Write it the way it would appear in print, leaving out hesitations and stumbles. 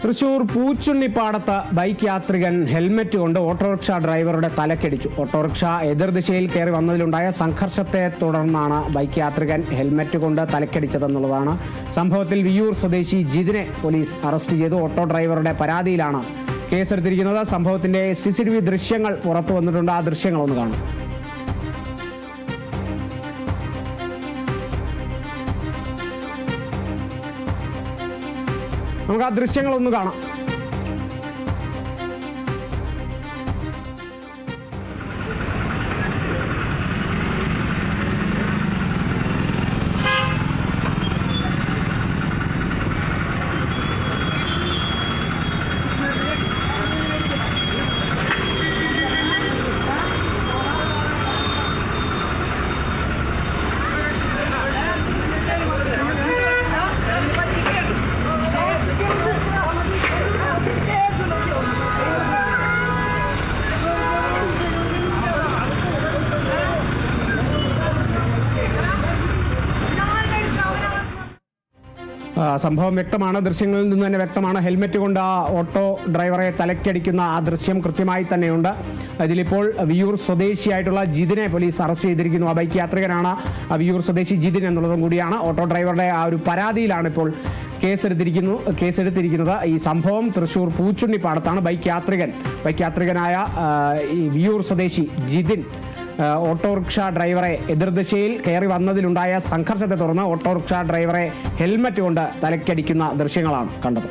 Thrissur പൂച്ചുണ്ണിപ്പാടത്ത് bike യാത്രികൻ helmet കൊണ്ട് autorickshaw ഡ്രൈവറുടെ തലക്കടിച്ചു. ഓട്ടോറിക്ഷ എതിർദിശയിൽ കയറി വന്നതിലുണ്ടായ സംഘർഷത്തെ തുടർന്നാണ് ബൈക്ക് യാത്രികൻ ഹെൽമറ്റ് കൊണ്ട് തലക്കടിച്ചതെന്നുള്ളതാണ്. സംഭവത്തിൽ വിയ്യൂർ സ്വദേശി ജിതിനെ പോലീസ് അറസ്റ്റ് ചെയ്തു. ഓട്ടോ ഡ്രൈവറുടെ പരാതിയിലാണ് കേസെടുത്തിരിക്കുന്നത്. സംഭവത്തിന്റെ CCTV ദൃശ്യങ്ങൾ പുറത്തു വന്നിട്ടുണ്ട്. ആ ദൃശ്യങ്ങളൊന്ന് കാണും. നമുക്ക് ആ ദൃശ്യങ്ങളൊന്ന് കാണാം. സംഭവം വ്യക്തമാണ്. ദൃശ്യങ്ങളിൽ നിന്ന് തന്നെ വ്യക്തമാണ്. ഹെൽമെറ്റ് കൊണ്ട് ആ ഓട്ടോ ഡ്രൈവറെ തലക്കടിക്കുന്ന ആ ദൃശ്യം കൃത്യമായി തന്നെയുണ്ട്. ഇതിലിപ്പോൾ വിയ്യൂർ സ്വദേശിയായിട്ടുള്ള ജിതിനെ പോലീസ് അറസ്റ്റ് ചെയ്തിരിക്കുന്നു. ആ ബൈക്ക് യാത്രികനാണ് വിയ്യൂർ സ്വദേശി ജിതിൻ എന്നുള്ളതും കൂടിയാണ്. ഓട്ടോ ഡ്രൈവറുടെ ആ ഒരു പരാതിയിലാണ് ഇപ്പോൾ കേസെടുത്തിരിക്കുന്നത്. ഈ സംഭവം തൃശൂർ പൂച്ചുണ്ണിപ്പാടത്താണ്. ബൈക്ക് യാത്രികനായ ഈ വിയ്യൂർ സ്വദേശി ജിതിൻ ഓട്ടോറിക്ഷ ഡ്രൈവറെ എതിർദിശയിൽ കയറി വന്നതിലുണ്ടായ സംഘർഷത്തെ തുടർന്ന് ഓട്ടോറിക്ഷ ഡ്രൈവറെ ഹെൽമറ്റ് കൊണ്ട് തലക്കടിക്കുന്ന ദൃശ്യങ്ങളാണ് കണ്ടത്.